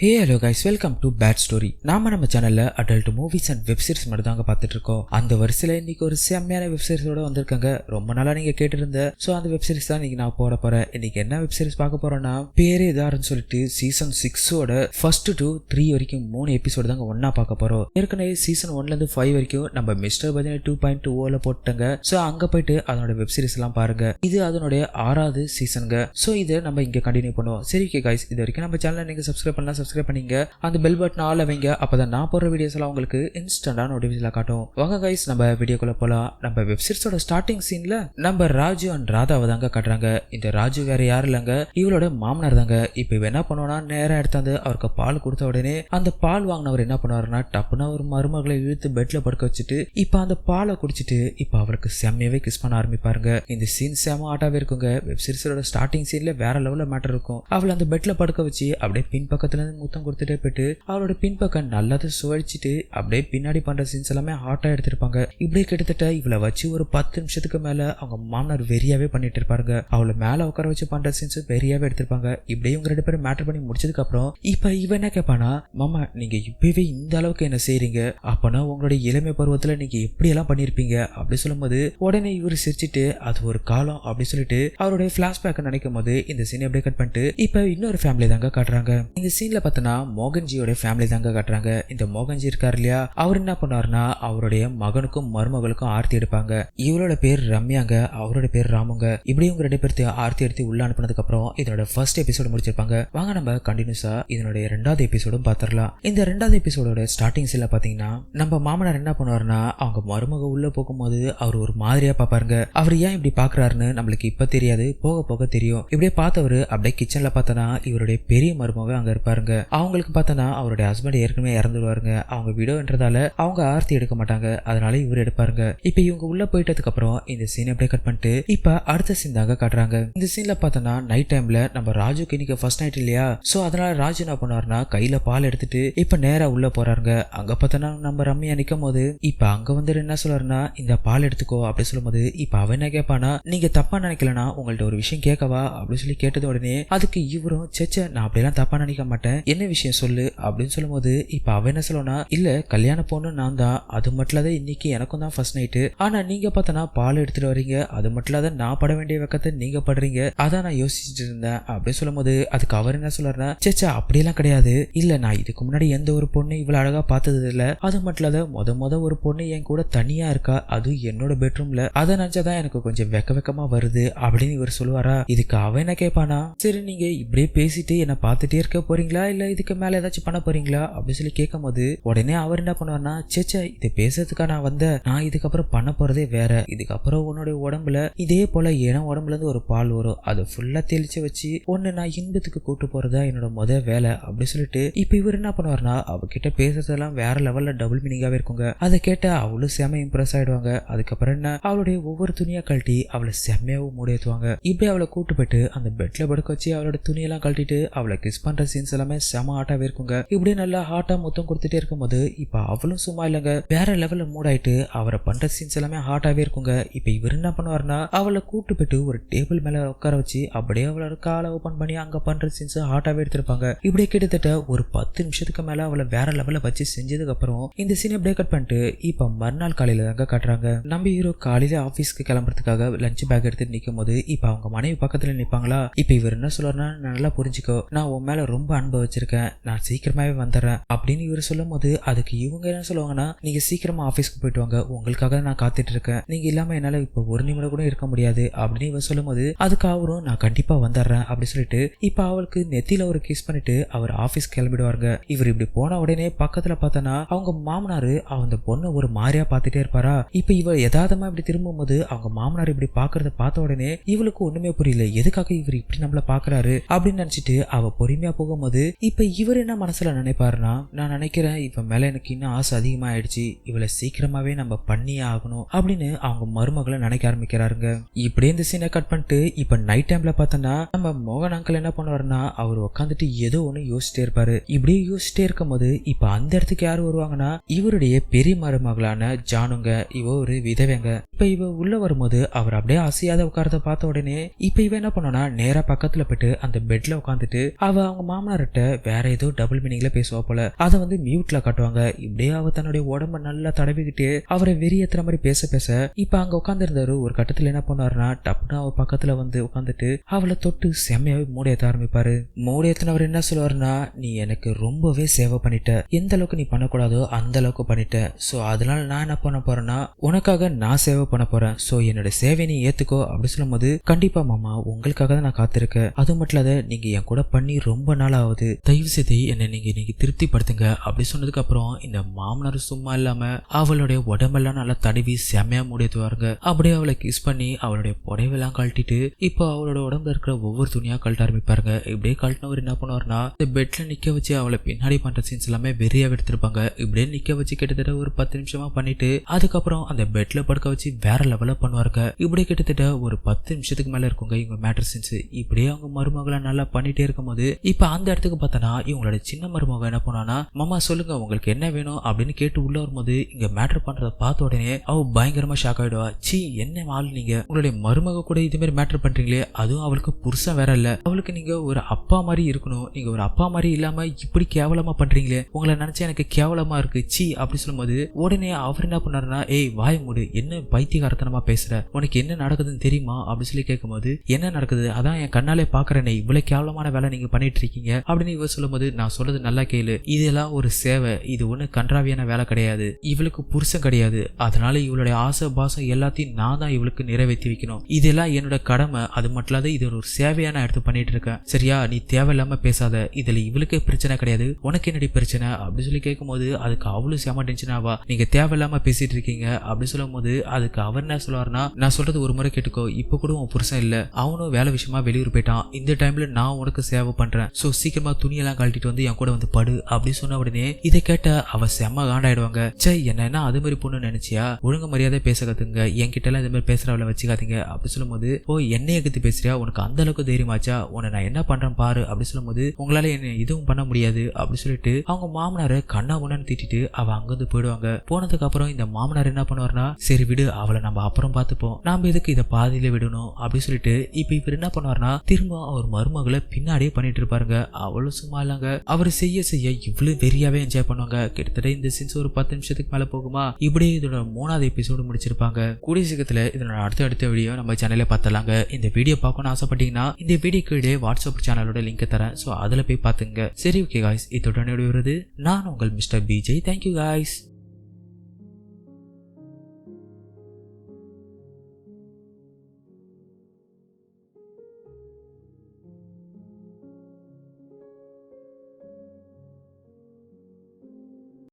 Hey hello guys, welcome to bad story. நம்ம சேனல்ல adult movies and web series மட்டும் தாங்க பார்த்துட்டு இருக்கோம். அந்த வரிசையில இன்னைக்கு ஒரு செம்மையான வெப் சீரிஸோட வந்திருக்காங்க. ரொம்ப நாளா நீங்க கேட்டிருந்த அந்த வெப் சீரிஸ் தான் இன்னைக்கு நான் போட போறேன். இன்னைக்கு என்ன வெப் சீரிஸ் பார்க்க போறோம்னா, பேரே இதாருன்னு சொல்லிட்டு சீசன் 6ஓட ஃபர்ஸ்ட் டு 3 வரைக்கும் 3 எபிசோடு தாங்க ஒன்னா பார்க்க போறோம். ஏற்கனவே சீசன் 1ல இருந்து 5 வரைக்கும் நம்ம மிஸ்டர் பஜனை 2.20 போட்டாங்க. அங்க போயிட்டு அதனோட வெப் சீரிஸ் எல்லாம் பாருங்க. இது அதனுடைய 6வது சீசனுங்க. இதை நம்ம இங்க கண்டினியூ பண்ணுவோம். சரி கைஸ், இது வரைக்கும் நம்ம சேனலை நீங்க சப்ஸ்கிரைப் பண்ணலாம், சப்ஸ்கிரைப் பண்ணீங்க, அந்த பெல் பட்டன் ஆல் வைங்க. அப்பதான் நான் போடுற வீடியோஸ் எல்லாம் உங்களுக்கு இன்ஸ்டன்டா நோட்டிபிகேஷன்ல காட்டும். வாங்க கைஸ், நம்ம வீடியோக்குள்ள போலாம். நம்ம வெப் சீரிஸோட ஸ்டார்டிங் சீன்ல நம்ம ராஜு அண்ட் ராதாவை தாங்க காட்டுறாங்க. இந்த ராஜு வேற யாரும் இல்லங்க, இவளோட மாமனார் தாங்க. இப்ப இவ என்ன பண்ணுவானா, நேரா எடுத்தாந்து அவருக்கு பால் கொடுத்த உடனே அந்த பால் வாங்கினவர் என்ன பண்ணுவாருன்னா, டப்புனா ஒரு மருமகளை இழுத்து பெட்ல படுக்க வச்சுட்டு இப்ப அந்த பாலை குடிச்சிட்டு இப்ப அவளுக்கு செம்மையாவே கிஸ் பண்ண ஆரம்பிப்பாருங்க. இந்த சீன் செம ஆட்டாவே இருக்குங்க. வெப் சீரிஸோட ஸ்டார்டிங் சீன்ல வேற லெவல்ல மேட்டர் இருக்கும். அவளை அந்த பெட்ல படுக்க வச்சு அப்படியே பின் பக்கத்துல இருந்து முத்தம் கொடுத்துட்டே போயிட்டு அவளோட பின்பக்கம் நல்லாத சுழச்சிட்டு அப்படியே பின்னாடி பண்ற சீன்ஸ் எல்லாமே ஹாட்டா எடுத்திருப்பாங்க. இப்படியே கிட்டத்தட்ட இவளை வச்சு ஒரு 10 நிமிஷத்துக்கு மேல அவங்க மாமனார் வெறியாவே பண்ணிட்டு இருப்பாங்க. அவளை மேல உட்கார வச்சு பண்ற சீன்ஸ் வெறியாவே எடுத்திருப்பாங்க. இப்படியே இவங்க 2 பேரும் மேட்டர் பண்ணி முடிச்சதுக்கு அப்புறம் இப்ப இவன் என்ன கேட்பானா, மாமா நீங்க இப்பவே இந்த அளவுக்கு என்ன செய்றீங்க, அப்பனா உங்களுடைய இளமை பருவத்துல நீங்க எப்படி எல்லாம் பண்ணிருப்பீங்க அப்படி சொல்லும் போது உடனே இவரு சிரிச்சிட்டு அது ஒரு காலம் அப்படி சொல்லிட்டு அவருடைய பிளாஷ்பேக் நினைக்கும் போது இந்த சீன் அப்படியே கட் பண்ணிட்டு இப்ப இன்னொரு ஃபேமிலி தாங்க காட்டுறாங்க. இந்த சீன்ல பார்த்தனா மோகன்ஜியோட ஃபேமிலி தாங்க காட்டுறாங்க. இந்த மோகன்ஜி இருக்காரு இல்லையா, அவர் என்ன பண்ணாருன்னா அவருடைய மகனுக்கும் மருமகளுக்கும் ஆர்த்தி எடுப்பாங்க. இவரோட பேர் ரம்யாங்க, அவரோட பேர் ராமுங்க. இப்படி இவங்க 2 பேர்த்து ஆர்த்தி எடுத்து உள்ள அனுப்பினதுக்கு அப்புறம் இதோட ஃபர்ஸ்ட் எபிசோடு முடிச்சிருப்பாங்க. வாங்க நம்ம கண்டினியூஸா இதனுடைய 2வது எபிசோடும் பாத்திரலாம். இந்த 2வது எபிசோடோட ஸ்டார்டிங் சீன்ல பாத்தீங்கன்னா நம்ம மாமனார் என்ன பண்ணுவாருன்னா, அவங்க மருமக உள்ள போகும்போது அவர் ஒரு மாதிரியா பாப்பாருங்க. அவர் ஏன் இப்படி பாக்குறாருன்னு நம்மளுக்கு இப்ப தெரியாது, போக போக தெரியும். இப்படியே பார்த்தவரு அப்படியே கிச்சன்ல பார்த்தனா இவருடைய பெரிய மருமக அங்க இருப்பாருங்க. அவங்களுக்கு பார்த்தனா அவருடைய ஹஸ்பண்ட் ஏற்கனவே இறந்துடுவாருங்க. அவங்க விடோன்றதால அவங்க ஆர்த்தி எடுக்க மாட்டாங்க, அதனால இவர் எடுப்பாருங்க. இப்ப இவங்க உள்ள போயிட்டதுக்கு அப்புறம் இந்த சீன் அப்படியே கட் பண்ணிட்டு இப்ப அடுத்த சீன் தாங்க காட்டுறாங்க. இந்த சீன்ல பார்த்தனா நைட் டைம்ல நம்ம ராஜுக்கு இன்னைக்கு ஃபர்ஸ்ட் நைட் இல்லையா, அதனால ராஜு என்ன பண்ணுவாருன்னா கையில பால் எடுத்துட்டு இப்ப நேரா உள்ள போறாருங்க. அங்க பார்த்தனா நம்ம ரம்யா நிக்கும் போது இப்ப அங்க வந்து என்ன சொல்றாருன்னா, இந்த பால் எடுத்துக்கோ அப்படி சொல்லும் போது இப்ப அவன் என்ன கேட்பானா, நீங்க தப்பா நினைக்கலனா உங்கள்ட்ட ஒரு விஷயம் கேட்கவா அப்படின்னு சொல்லி கேட்டது உடனே அதுக்கு இவரும் சேச்சே நான் அப்படியெல்லாம் தப்பா நினைக்க மாட்டேன், என்ன விஷயம் சொல்லு அப்படின்னு சொல்லும் போது இப்ப அவ என்ன சொல்லணும்னா, இல்ல கல்யாண பொண்ணு நான் தான், அது மட்டும் இல்லாத இன்னைக்கு எனக்கும் தான் ஃபர்ஸ்ட் நைட்டு, ஆனா நீங்க பார்த்தனா பால் எடுத்துட்டு வரீங்க, அது மட்டும் இல்லாத நான் பட வேண்டிய வெக்கத்தை நீங்க படுறீங்க, அதான் நான் யோசிச்சுட்டு இருந்தேன் அப்படின்னு சொல்லும் போது அதுக்கு அவர் என்ன சொல்றாருன்னா, சேச்சா அப்படியெல்லாம் கிடையாது, இல்ல நான் இதுக்கு முன்னாடி எந்த ஒரு பொண்ணு இவ்வளவு அழகா பார்த்தது இல்ல, அது மட்டும் இல்லாத முத ஒரு பொண்ணு என் கூட தனியா இருக்கா, அது என்னோட பெட்ரூம்ல, அதை நினைச்சாதான் எனக்கு கொஞ்சம் வெக்கமா வருது அப்படின்னு இவர் சொல்லுவாரா. இதுக்கு அவன் என்ன கேட்பானா, சரி நீங்க இப்படியே பேசிட்டு என்ன பார்த்துட்டே இருக்க போறீங்களா இல்ல இதுக்கு மேல ஏதாச்சும் பண்ண போறீங்களா அப்படின்னு சொல்லி கேட்கும் போது உடனே அவர் என்ன பண்ணுவார்னா, சேச்சா இது பேசுறதுக்கா நான் வந்தேன், நான் இதுக்கப்புறம் பண்ண போறதே வேற, இதுக்கப்புறம் உன்னுடைய உடம்புல இதே போல என் உடம்புல இருந்து ஒரு பால் வரும், அதை ஃபுல்லா தெளிச்சு வச்சு ஒன்னு நான் இன்பத்துக்கு கூட்டு போறதா என்னோட வேலை அப்படி சொல்லிட்டு இப்ப இவர் என்ன பண்ணுவார்னா, அவகிட்ட பேசுறதெல்லாம் வேற லெவல்ல டபுள் மீனிங்காவே இருக்குங்க. அதை கேட்ட அவளும் செம இம்ப்ரெஸ் ஆயிடுவாங்க. அதுக்கப்புறம் என்ன அவளுடைய ஒவ்வொரு துணியா கழட்டி அவளை செம்மையாவும் மூடியேத்துவாங்க. இப்படி அவளை கூட்டு போயிட்டு அந்த பெட்ல படுக்க வச்சு அவளோட துணியெல்லாம் கழட்டிட்டு அவளை கிஸ் பண்ற சீன்ஸ் எல்லாமே செம ஆட்டாவே இருக்குங்க. இப்படி நல்லா ஹாட்டா முத்தம் கொடுத்துட்டே இருக்கும்போது இப்ப அவளும் சும்மா இல்லைங்க, வேற லெவல்ல மூடாயிட்டு அவரை பண்ற சீன்ஸ் எல்லாமே ஹாட்டாவே இருக்குங்க. இப்ப இவர் என்ன பண்ணுவாருன்னா, அவளை கூட்டு போயிட்டு ஒரு டேபிள் மேல உட்கார வச்சு அப்படியே அவளோட காலை ஓபன் பண்ணி அங்க பண்ற சீன்ஸ் ஹாட்டாவே எடுத்திருப்பாங்க. இப்படியே கிட்டத்தட்ட ஒரு 10 நிமிஷத்துக்கு மேல அவளை வேற லெவல்ல வச்சு செஞ்சதுக்கு அப்புறம் இந்த சீனை அப்படியே கட் பண்ணிட்டு இப்ப மறுநாள் காலையில தாங்க காட்டுறாங்க. நம்ம ஹீரோ காலையில ஆபீஸ்க்கு கிளம்புறதுக்காக லஞ்ச் பேக் எடுத்துட்டு நிக்கும் போது இப்ப அவங்க மனைவி பக்கத்துல நிப்பாங்களா. இப்ப இவர் என்ன சொல்றாருன்னா, நல்லா புரிஞ்சுக்கோ, நான் உன் மேல ரொம்ப அன்பு வச்சிருக்கேன், நான் சீக்கிரமாவே வந்துடுறேன் அப்படின்னு இவர் சொல்லும் போது அதுக்கு இவங்க என்ன சொல்லுவாங்கன்னா, நீங்க சீக்கிரமா ஆபீஸ்க்கு போயிட்டு வாங்க, உங்களுக்காக நான் காத்துட்டு இருக்கேன், நீங்க இல்லாம என்னால இப்ப ஒரு நிமிடம் கூட இருக்க முடியாது அப்படின்னு இவர் சொல்லும் போது அதுக்கு அவரும் நான் கண்டிப்பா வந்துடுறேன் அப்படி சொல்லிட்டு இப்ப அவளுக்கு நெத்தியில ஒரு கிஸ் பண்ணிட்டு அவர் ஆபீஸ் கிளம்பிடுவாருங்க. இவர் இப்படி போன உடனே பக்கத்துல பார்த்தனா அவங்க மாமனாரு அந்த பொண்ணு ஒரு மாதிரியா பாத்துட்டே இருப்பாரா. இப்ப இவ யதார்த்தமா இப்படி திரும்பும் போது அவங்க மாமனார் இப்படி பாக்குறத பார்த்த உடனே இவளுக்கு ஒண்ணுமே புரியல, எதுக்காக இவர் இப்படி நம்மள பாக்குறாரு அப்படின்னு நினைச்சிட்டு அவ பொறுமையா போகும்போது இப்ப இவர் என்ன மனசுல நினைப்பாருன்னா, நான் நினைக்கிறேன் இவ மேல எனக்கு இன்னும் ஆசை அதிகமா ஆயிடுச்சு, இவளை சீக்கிரமாவே நம்ம பண்ணியே ஆகணும் அப்படின்னு அவங்க மருமகளை நினைக்க ஆரம்பிக்கிறாருங்க. இப்படியே இந்த சீனை கட் பண்ணிட்டு இப்ப நைட் டைம்ல பார்த்தோன்னா நம்ம மோகன் அங்கிள் என்ன பண்ணுவாருன்னா, அவர் உட்காந்துட்டு ஏதோ ஒண்ணு யோசிச்சிட்டே இருப்பாரு. இப்படியே யோசிச்சிட்டே இருக்கும் போது இப்ப அந்த இடத்துக்கு யாரு வருவாங்கன்னா, இவருடைய பெரிய மருமகளான ஜானுங்க. இவ ஒரு விதவைங்க. இப்ப இவ உள்ள வரும்போது அவர் அப்படியே அசையாத உட்காரத பார்த்த உடனே இப்ப இவ என்ன பண்ணா, நேரா பக்கத்துல போயிட்டு அந்த பெட்ல உட்காந்துட்டு அவ அவங்க மாமனார்ட்ட வேற ஏதோ டபுள் மீனிங்ல பேசுவா போல. அதை வந்து மியூட்ல காட்டுவாங்க. இப்படியே அவ தன்னுடைய உடம்ப நல்லா தடவிக்கிட்டு அவரை வெறியேத்துற மாதிரி பேச பேச இப்ப அங்க உட்கார்ந்து இருந்தாரு. ஒரு கட்டத்துல என்ன பண்ணுவாருன்னா டப்புன்னு அவ பக்கத்துல வந்து உட்காந்துட்டு அவளை தொட்டு செம்மையாவே மூடையத்த ஆரம்பிப்பாரு. மூடையத்தினவர் என்ன சொல்லுவாருன்னா, நீ எனக்கு ரொம்பவே சேவை பண்ணிட்ட, எந்த அளவுக்கு நீ பண்ணக்கூடாதோ அந்த அளவுக்கு பண்ணிட்ட. சோ அதனால நான் என்ன பண்ண போறேன்னா உனக்காக நான் சேவை பண்ண போறேன். சோ என்னோட சேவை நீ ஏத்துக்கோ அப்படி சொல்லும் போது, கண்டிப்பா மாமா உங்களுக்காக தான் நான் காத்திருக்கேன். அது மட்டும் இல்லாத நீங்க என் கூட பண்ணி ரொம்ப நாள் ஆகுது, தயவு செய்து என்னை நீங்க திருப்திப்படுத்துங்க அப்படி சொன்னதுக்கு அப்புறம் இந்த மாமனார் சும்மா இல்லாம அவளுடைய உடம்பெல்லாம் நல்லா தடவி செம்மையா மூடித்துவாருங்க. அப்படியே அவளை கிஸ் பண்ணி அவளுடைய புடவையெல்லாம் கழட்டிட்டு இப்போ அவளோட உடம்புல இருக்கிற ஒவ்வொரு துணியா கழட்ட ஆரம்பிப்பாருங்க. இப்படியே கழட்டினவர் என்ன பண்ணுவாருன்னா இந்த பெட்ல நிக்க வச்சு அவளை பின்னாடி பண்ற சீன்ஸ் எல்லாமே வெறியா எடுத்திருப்பாங்க. இப்படியே நிக்க வச்சு கிட்டத்தட்ட ஒரு 10 நிமிஷமா பண்ணிட்டு அதுக்கப்புறம் அந்த பெட்ல படுக்க வச்சு வேற லெவல்ல பண்ணுவாருங்க. இப்படியே கிட்டத்தட்ட ஒரு 10 நிமிஷத்துக்கு மேல இருக்குங்க இவங்க மேட்டர் சீன்ஸ். இப்படியே அவங்க மருமகளை நல்லா பண்ணிட்டே இருக்கும் போது இப்ப அந்த இடத்துக்கு பார்த்தனா இவங்களோட சின்ன மருமக என்ன பண்ணானா, மாமா சொல்லுங்க உங்களுக்கு என்ன வேணும் அப்படின்னு கேட்டு உள்ள வரும்போது இங்க மேட்டர் பண்றத பார்த்த உடனே அவ பயங்கரமா ஷாக் ஆயிடுவா. சீ என்ன ஆள் நீங்க, உங்களுடைய மருமக கூட இது மாதிரி மேட்டர் பண்றீங்களே, அதுவும் அவளுக்கு புருஷன் வேற இல்ல, அவளுக்கு நீங்க ஒரு அப்பா மாதிரி இருக்கணும், நீங்க ஒரு அப்பா மாதிரி இல்லாம இப்படி கேவலமா பண்றீங்களே, உங்களை நினைச்சா எனக்கு கேவலமா இருக்கு சீ அப்படி சொல்லும்போது உடனே அவர் என்ன பண்ணாருன்னா, ஏய் வாய் மூடு, என்ன பைத்தியகாரத்தனமா பேசுற, உனக்கு என்ன நடக்குதுன்னு தெரியுமா அப்படி சொல்லி கேட்கும்போது, என்ன நடக்குது, அதான் என் கண்ணாலே பாக்குறேனே, இவ்வளவு கேவலமான வேலை நீங்க பண்ணிட்டு இருக்கீங்க அப்படின்னு இவர் சொல்லும்போது, நான் சொல்றது நல்லா கேளு, இதெல்லாம் ஒரு சேவை, இது ஒண்ணு கன்றாவியான வேலை கிடையாது, இவளுக்கு புருஷன் கிடையாது, அதனால இவளுடைய ஆசை பாசம் எல்லாத்தையும் நான் தான் இவளுக்கு நிறைவேற்றி வைக்கணும், இதெல்லாம் என்னோட கடமை, அது மட்டும் இல்லாத இது ஒரு சேவையான எடுத்து பண்ணிட்டு இருக்கேன் சரியா, நீ தேவையில்லாம பேசாத, இதுல இவளுக்கு பிரச்சனை கிடையாது, உனக்கு என்னடி பிரச்சனை அப்படி சொல்லி கேட்கும்போது அதுக்கு அவளும் செம டென்ஷன் ஆவா, நீங்க தேவையில்லாம பேசிட்டு இருக்கீங்க அப்படி சொல்லும் போது அதுக்கு அவர் என்ன சொல்லுவாருன்னா, நான் சொல்றது ஒரு முறை கேட்டுக்கோ, இப்ப கூட உன் புருஷன் இல்ல, அவனும் வேலை விஷயமா வெளியூர் போயிட்டான், இந்த டைம்ல நான் உனக்கு சேவை பண்றேன், சோ சீக்கிரமா துணியெல்லாம் கழட்டிட்டு வந்து என் கூட வந்து படு அப்படி சொன்ன உடனே இதை கேட்ட அவ செம்ம காண்டாயிடுவாங்க. சே என்ன அது மாதிரி பொண்ணு நினைச்சியா, ஒழுங்கு மரியாதை பேச கத்துங்க, என்கிட்ட எல்லாம் இது மாதிரி பேசுறவளை வச்சுக்காதீங்க அப்படி சொல்லும் போது, ஓ என்னைய கத்து பேசுறியா, உனக்கு அந்த அளவுக்கு தைரியமாச்சா, உன்னை நான் என்ன பண்றேன் பாரு அப்படி சொல்லும் போது, உங்களால என்ன எதுவும் பண்ண முடியாது அப்படி சொல்லிட்டு அவங்க மாமனாரை கண்ணா உடனே திட்டிட்டு அவ அங்கிருந்து போயிடுவாங்க. போனதுக்கு அப்புறம் இந்த மாமனார் என்ன பண்ணுவாருன்னா, சரி விடு அவளை நம்ம அப்புறம் பார்த்துப்போம், நாம எதுக்கு இதை பாதியில விடணும் அப்படி சொல்லிட்டு இப்ப இவர் என்ன பண்ணுவாருன்னா திரும்ப அவர் மருமகளை பின்னாடியே பண்ணிட்டு இருப்பாருங்க. அவளும் சும்மா இல்லங்க, அவர் செய்ய இவ்வளவு வெறியாவே என்ஜாய் பண்ணுவாங்க. கிட்டத்தட்ட இந்த சீன்ஸ் ஒரு 10 நிமிஷத்துக்கு மேல போகுமா. இப்படியே இதோட 3வது எபிசோடு முடிச்சிருப்பாங்க. கூடிய சீக்கிரத்துல இதோட அடுத்த வீடியோ நம்ம சேனல்ல பார்த்தலாங்க. இந்த வீடியோ பார்க்கணும்னு ஆசைப்பட்டீங்கன்னா இந்த வீடியோ கீழே வாட்ஸ்அப் சேனலோட லிங்க் தரேன், சோ அதுல போய் பாத்துங்க. சரி ஓகே காய்ஸ், இதோட வருது நான் உங்கள் மிஸ்டர் பிஜே. Thank you guys.